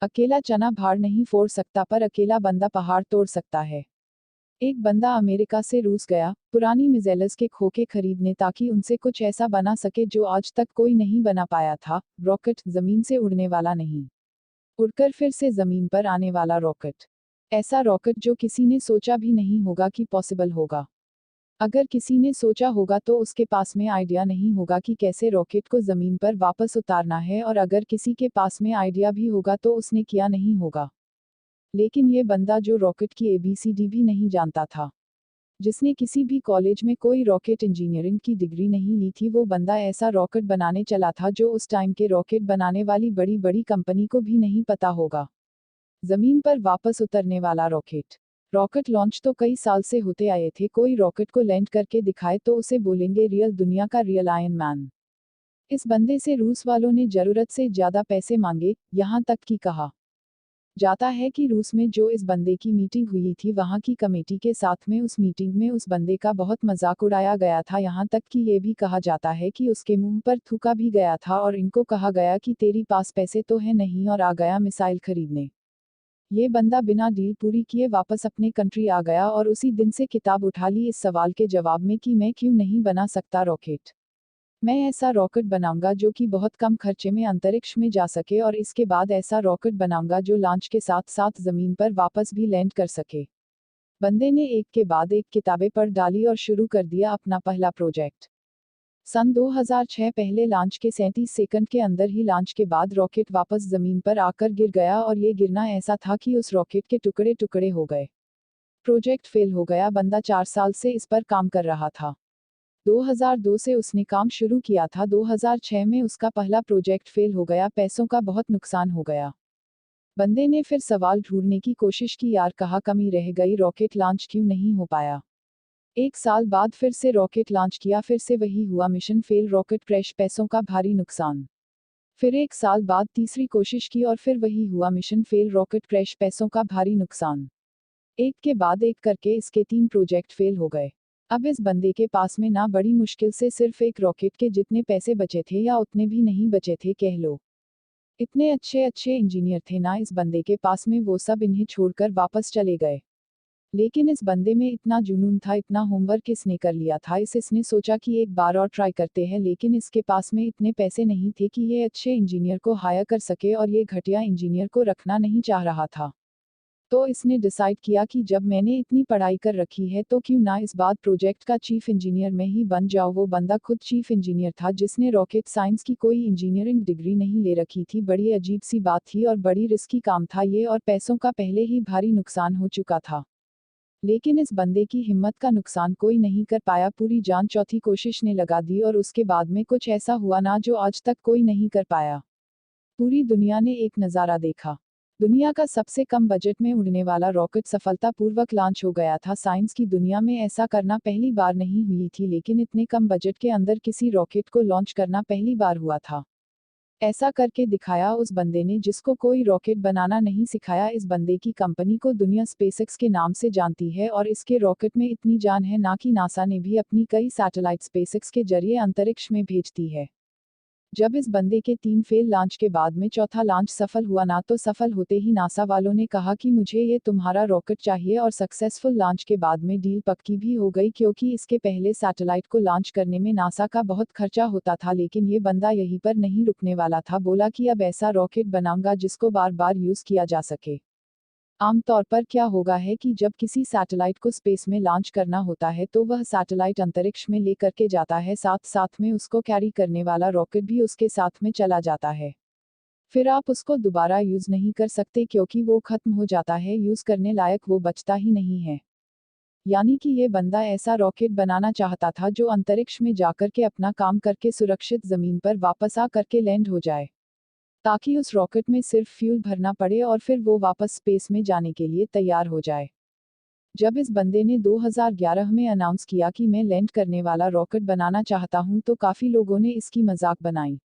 अकेला चना भाड़ नहीं फोड़ सकता पर अकेला बंदा पहाड़ तोड़ सकता है। एक बंदा अमेरिका से रूस गया, पुरानी मिज़ेल्स के खोखे खरीदने ताकि उनसे कुछ ऐसा बना सके जो आज तक कोई नहीं बना पाया था, रॉकेट, जमीन से उड़ने वाला नहीं, उड़कर फिर से जमीन पर आने वाला रॉकेट। ऐसा रॉकेट जो किसी ने सोचा भी नहीं होगा कि पॉसिबल होगा। अगर किसी ने सोचा होगा तो उसके पास में आइडिया नहीं होगा कि कैसे रॉकेट को जमीन पर वापस उतारना है, और अगर किसी के पास में आइडिया भी होगा तो उसने किया नहीं होगा। लेकिन ये बंदा जो रॉकेट की ABCD भी नहीं जानता था, जिसने किसी भी कॉलेज में कोई रॉकेट इंजीनियरिंग की डिग्री नहीं ली थी, वो बंदा ऐसा रॉकेट बनाने चला था जो उस टाइम के रॉकेट बनाने वाली बड़ी बड़ी कंपनी को भी नहीं पता होगा। जमीन पर वापस उतरने वाला रॉकेट। रॉकेट लॉन्च तो कई साल से होते आए थे, कोई रॉकेट को लैंड करके दिखाए तो उसे बोलेंगे रियल दुनिया का रियल आयरन मैन। इस बंदे से रूस वालों ने जरूरत से ज्यादा पैसे मांगे, यहाँ तक कि कहा जाता है कि रूस में जो इस बंदे की मीटिंग हुई थी वहाँ की कमेटी के साथ में उस मीटिंग में उस बंदे का बहुत मजाक उड़ाया गया था, यहाँ तक कि ये भी कहा जाता है कि उसके मुंह पर थूका भी गया था और इनको कहा गया कि तेरी पास पैसे तो है नहीं और आ गया मिसाइल खरीदने। ये बंदा बिना डील पूरी किए वापस अपने कंट्री आ गया और उसी दिन से किताब उठा ली इस सवाल के जवाब में कि मैं क्यों नहीं बना सकता रॉकेट। मैं ऐसा रॉकेट बनाऊंगा जो कि बहुत कम खर्चे में अंतरिक्ष में जा सके, और इसके बाद ऐसा रॉकेट बनाऊंगा जो लॉन्च के साथ साथ जमीन पर वापस भी लैंड कर सके। बंदे ने एक के बाद एक किताबें पढ़ डाली और शुरू कर दिया अपना पहला प्रोजेक्ट। सन 2006 पहले लॉन्च के 37 सेकंड के अंदर ही लॉन्च के बाद रॉकेट वापस जमीन पर आकर गिर गया, और ये गिरना ऐसा था कि उस रॉकेट के टुकड़े टुकड़े हो गए। प्रोजेक्ट फेल हो गया। बंदा 4 साल से इस पर काम कर रहा था। 2002 से उसने काम शुरू किया था, 2006 में उसका पहला प्रोजेक्ट फेल हो गया, पैसों का बहुत नुकसान हो गया। बंदे ने फिर सवाल ढूंढने की कोशिश की, यार कहाँ कमी रह गई, रॉकेट लॉन्च क्यों नहीं हो पाया। 1 साल बाद फिर से रॉकेट लॉन्च किया, फिर से वही हुआ, मिशन फेल, रॉकेट क्रैश, पैसों का भारी नुकसान। फिर 1 साल बाद तीसरी कोशिश की और फिर वही हुआ, मिशन फेल, रॉकेट क्रैश, पैसों का भारी नुकसान। एक के बाद एक करके इसके 3 प्रोजेक्ट फेल हो गए। अब इस बंदे के पास में ना बड़ी मुश्किल से सिर्फ एक रॉकेट के जितने पैसे बचे थे, या उतने भी नहीं बचे थे कह लो। इतने अच्छे अच्छे इंजीनियर थे ना इस बंदे के पास में, वो सब इन्हें छोड़कर वापस चले गए। लेकिन इस बंदे में इतना जुनून था, इतना होमवर्क इसने कर लिया था, इसने सोचा कि एक बार और ट्राई करते हैं, लेकिन इसके पास में इतने पैसे नहीं थे कि ये अच्छे इंजीनियर को हायर कर सके, और ये घटिया इंजीनियर को रखना नहीं चाह रहा था। तो इसने डिसाइड किया कि जब मैंने इतनी पढ़ाई कर रखी है तो क्यों ना इस बार प्रोजेक्ट का चीफ इंजीनियर मैं ही बन जाऊं। वो बंदा खुद चीफ इंजीनियर था, जिसने रॉकेट साइंस की कोई इंजीनियरिंग डिग्री नहीं ले रखी थी। बड़ी अजीब सी बात थी और बड़ी रिस्की काम था ये, और पैसों का पहले ही भारी नुकसान हो चुका था। लेकिन इस बंदे की हिम्मत का नुकसान कोई नहीं कर पाया, पूरी जान चौथी कोशिश ने लगा दी, और उसके बाद में कुछ ऐसा हुआ ना जो आज तक कोई नहीं कर पाया। पूरी दुनिया ने एक नज़ारा देखा। दुनिया का सबसे कम बजट में उड़ने वाला रॉकेट सफलतापूर्वक लॉन्च हो गया था। साइंस की दुनिया में ऐसा करना पहली बार नहीं हुई थी, लेकिन इतने कम बजट के अंदर किसी रॉकेट को लॉन्च करना पहली बार हुआ था। ऐसा करके दिखाया उस बंदे ने जिसको कोई रॉकेट बनाना नहीं सिखाया। इस बंदे की कंपनी को दुनिया स्पेसएक्स के नाम से जानती है, और इसके रॉकेट में इतनी जान है ना कि नासा ने भी अपनी कई सैटेलाइट स्पेसएक्स के जरिए अंतरिक्ष में भेजती है। जब इस बंदे के 3 फेल लॉन्च के बाद में चौथा लॉन्च सफल हुआ ना, तो सफल होते ही नासा वालों ने कहा कि मुझे ये तुम्हारा रॉकेट चाहिए, और सक्सेसफुल लॉन्च के बाद में डील पक्की भी हो गई, क्योंकि इसके पहले सैटेलाइट को लॉन्च करने में नासा का बहुत खर्चा होता था। लेकिन ये बंदा यहीं पर नहीं रुकने वाला था, बोला कि अब ऐसा रॉकेट बनाऊंगा जिसको बार बार यूज किया जा सके। आमतौर पर क्या होगा है कि जब किसी सैटेलाइट को स्पेस में लॉन्च करना होता है तो वह सैटेलाइट अंतरिक्ष में लेकर के जाता है, साथ साथ में उसको कैरी करने वाला रॉकेट भी उसके साथ में चला जाता है। फिर आप उसको दोबारा यूज नहीं कर सकते, क्योंकि वो खत्म हो जाता है, यूज करने लायक वो बचता ही नहीं है। यानी कि ये बंदा ऐसा रॉकेट बनाना चाहता था जो अंतरिक्ष में जाकर के अपना काम करके सुरक्षित जमीन पर वापस आ करके लैंड हो जाए, ताकि उस रॉकेट में सिर्फ फ्यूल भरना पड़े और फिर वो वापस स्पेस में जाने के लिए तैयार हो जाए। जब इस बंदे ने 2011 में अनाउंस किया कि मैं लैंड करने वाला रॉकेट बनाना चाहता हूं, तो काफी लोगों ने इसकी मजाक बनाई।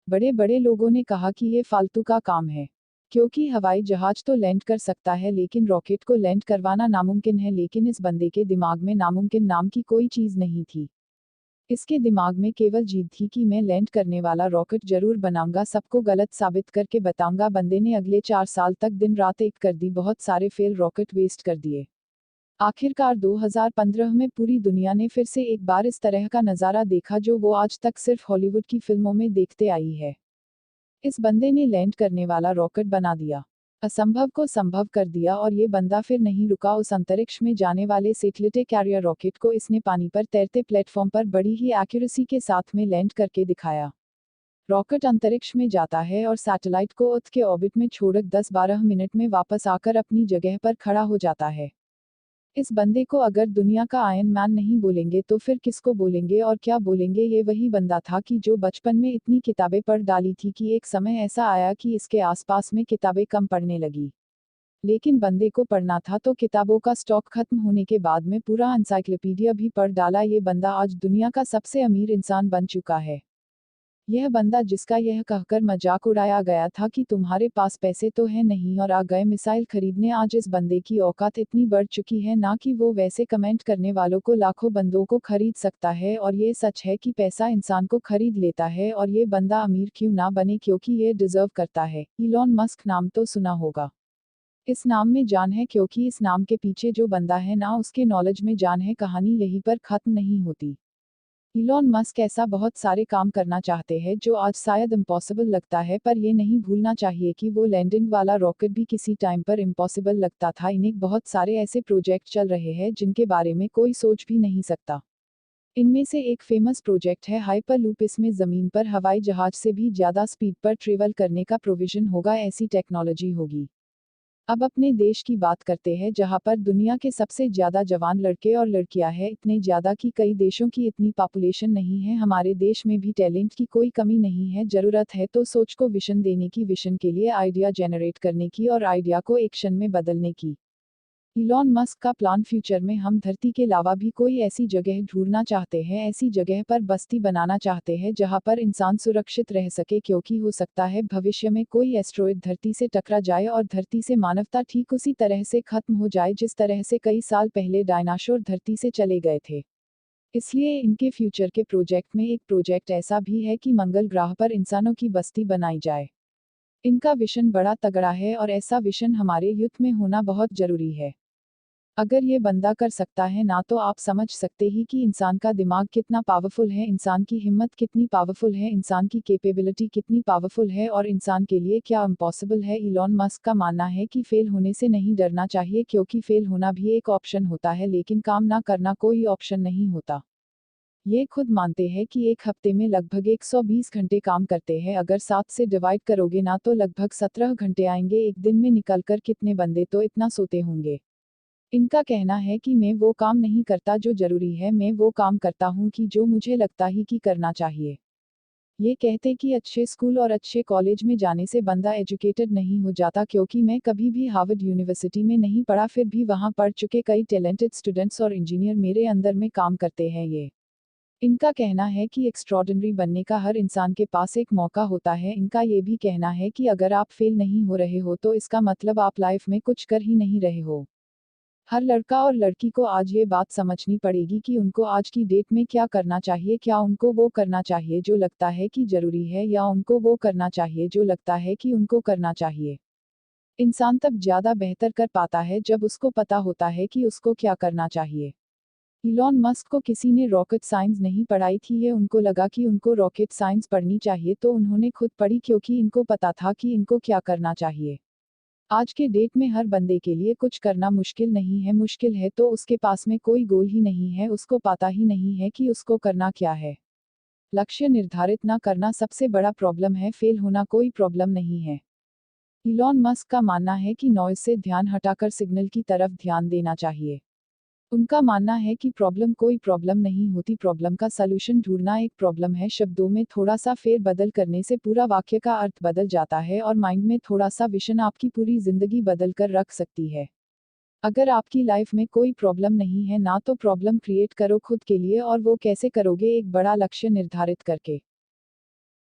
बड़े बड़े लोगों ने कहा कि ये फालतू का काम है, क्योंकि हवाई जहाज तो लैंड कर सकता है लेकिन रॉकेट को लैंड करवाना नामुमकिन है। लेकिन इस बंदे के दिमाग में नामुमकिन नाम की कोई चीज नहीं थी। इसके दिमाग में केवल जीत थी कि मैं लैंड करने वाला रॉकेट जरूर बनाऊंगा, सबको गलत साबित करके बताऊंगा। बंदे ने अगले 4 साल तक दिन रात एक कर दी, बहुत सारे फेल रॉकेट वेस्ट कर दिए। आखिरकार 2015 में पूरी दुनिया ने फिर से एक बार इस तरह का नज़ारा देखा जो वो आज तक सिर्फ हॉलीवुड की फिल्मों में देखते आई है। इस बंदे ने लैंड करने वाला रॉकेट बना दिया, असंभव को संभव कर दिया, और ये बंदा फिर नहीं रुका। उस अंतरिक्ष में जाने वाले सैटेलाइट कैरियर रॉकेट को इसने पानी पर तैरते प्लेटफॉर्म पर बड़ी ही एक्यूरेसी के साथ में लैंड करके दिखाया। रॉकेट अंतरिक्ष में जाता है और सैटेलाइट को अर्थ के ऑर्बिट में छोड़कर 10-12 मिनट में वापस आकर अपनी जगह पर खड़ा हो जाता है। इस बंदे को अगर दुनिया का आयरन मैन नहीं बोलेंगे तो फिर किसको बोलेंगे और क्या बोलेंगे? ये वही बंदा था कि जो बचपन में इतनी किताबें पढ़ डाली थी कि एक समय ऐसा आया कि इसके आसपास में किताबें कम पढ़ने लगी। लेकिन बंदे को पढ़ना था तो किताबों का स्टॉक खत्म होने के बाद में पूरा एनसाइक्लोपीडिया भी पढ़ डाला। ये बंदा आज दुनिया का सबसे अमीर इंसान बन चुका है। यह बंदा जिसका यह कहकर मजाक उड़ाया गया था कि तुम्हारे पास पैसे तो है नहीं और आ गए मिसाइल खरीदने, आज इस बंदे की औकात इतनी बढ़ चुकी है ना कि वो वैसे कमेंट करने वालों को लाखों बंदों को खरीद सकता है। और ये सच है कि पैसा इंसान को खरीद लेता है, और ये बंदा अमीर क्यों ना बने, क्योंकि ये डिजर्व करता है। इलॉन मस्क नाम तो सुना होगा। इस नाम में जान है, क्योंकि इस नाम के पीछे जो बंदा है ना उसके नॉलेज में जान है। कहानी यहीं पर खत्म नहीं होती। इलॉन मस्क ऐसा बहुत सारे काम करना चाहते हैं जो आज शायद इम्पॉसिबल लगता है, पर ये नहीं भूलना चाहिए कि वो लैंडिंग वाला रॉकेट भी किसी टाइम पर इम्पॉसिबल लगता था। इन्हें बहुत सारे ऐसे प्रोजेक्ट चल रहे हैं जिनके बारे में कोई सोच भी नहीं सकता। इनमें से एक फेमस प्रोजेक्ट है हाइपरलूप। इसमें जमीन पर हवाई जहाज से भी ज्यादा स्पीड पर ट्रेवल करने का प्रोविजन होगा, ऐसी टेक्नोलॉजी होगी। अब अपने देश की बात करते हैं, जहां पर दुनिया के सबसे ज्यादा जवान लड़के और लड़कियां हैं, इतने ज्यादा कि कई देशों की इतनी पॉपुलेशन नहीं है। हमारे देश में भी टैलेंट की कोई कमी नहीं है। जरूरत है तो सोच को विजन देने की, विजन के लिए आइडिया जनरेट करने की और आइडिया को एक्शन में बदलने की। इलॉन मस्क का प्लान, फ्यूचर में हम धरती के अलावा भी कोई ऐसी जगह ढूंढना चाहते हैं, ऐसी जगह पर बस्ती बनाना चाहते हैं जहां पर इंसान सुरक्षित रह सके, क्योंकि हो सकता है भविष्य में कोई एस्ट्रॉयड धरती से टकरा जाए और धरती से मानवता ठीक उसी तरह से खत्म हो जाए जिस तरह से कई साल पहले डायनासोर धरती से चले गए थे। इसलिए इनके फ्यूचर के प्रोजेक्ट में एक प्रोजेक्ट ऐसा भी है कि मंगल ग्रह पर इंसानों की बस्ती बनाई जाए। इनका विजन बड़ा तगड़ा है और ऐसा विजन हमारे युद्ध में होना बहुत जरूरी है। अगर ये बंदा कर सकता है ना, तो आप समझ सकते ही कि इंसान का दिमाग कितना पावरफुल है, इंसान की हिम्मत कितनी पावरफुल है, इंसान की कैपेबिलिटी कितनी पावरफुल है और इंसान के लिए क्या इम्पॉसिबल है। इलॉन मस्क का मानना है कि फेल होने से नहीं डरना चाहिए, क्योंकि फेल होना भी एक ऑप्शन होता है, लेकिन काम ना करना कोई ऑप्शन नहीं होता। ये खुद मानते हैं कि एक हफ्ते में लगभग 120 घंटे काम करते हैं। अगर 7 से डिवाइड करोगे ना तो लगभग 17 घंटे आएंगे। एक दिन में निकलकर कितने बंदे तो इतना सोते होंगे। इनका कहना है कि मैं वो काम नहीं करता जो जरूरी है, मैं वो काम करता हूँ कि जो मुझे लगता ही कि करना चाहिए। ये कहते कि अच्छे स्कूल और अच्छे कॉलेज में जाने से बंदा एजुकेटेड नहीं हो जाता, क्योंकि मैं कभी भी हार्वर्ड यूनिवर्सिटी में नहीं पढ़ा, फिर भी वहाँ पढ़ चुके कई टैलेंटेड स्टूडेंट्स और इंजीनियर मेरे अंदर में काम करते हैं। ये इनका कहना है कि एक्स्ट्रॉर्डिनरी बनने का हर इंसान के पास एक मौका होता है। इनका ये भी कहना है कि अगर आप फेल नहीं हो रहे हो तो इसका मतलब आप लाइफ में कुछ कर ही नहीं रहे हो। हर लड़का और लड़की को आज ये बात समझनी पड़ेगी कि उनको आज की डेट में क्या करना चाहिए। क्या उनको वो करना चाहिए जो लगता है कि जरूरी है, या उनको वो करना चाहिए जो लगता है कि उनको करना चाहिए। इंसान तब ज्यादा बेहतर कर पाता है जब उसको पता होता है कि उसको क्या करना चाहिए। इलॉन मस्क को किसी ने रॉकेट साइंस नहीं पढ़ाई थी, ये उनको लगा कि उनको रॉकेट साइंस पढ़नी चाहिए तो उन्होंने खुद पढ़ी, क्योंकि इनको पता था कि इनको क्या करना चाहिए। आज के डेट में हर बंदे के लिए कुछ करना मुश्किल नहीं है, मुश्किल है तो उसके पास में कोई गोल ही नहीं है, उसको पता ही नहीं है कि उसको करना क्या है। लक्ष्य निर्धारित ना करना सबसे बड़ा प्रॉब्लम है, फेल होना कोई प्रॉब्लम नहीं है। इलॉन मस्क का मानना है कि नॉइज से ध्यान हटाकर सिग्नल की तरफ ध्यान देना चाहिए। उनका मानना है कि प्रॉब्लम कोई प्रॉब्लम नहीं होती, प्रॉब्लम का सलूशन ढूंढना एक प्रॉब्लम है। शब्दों में थोड़ा सा फेर बदल करने से पूरा वाक्य का अर्थ बदल जाता है, और माइंड में थोड़ा सा विजन आपकी पूरी जिंदगी बदल कर रख सकती है। अगर आपकी लाइफ में कोई प्रॉब्लम नहीं है ना, तो प्रॉब्लम क्रिएट करो खुद के लिए, और वो कैसे करोगे? एक बड़ा लक्ष्य निर्धारित करके।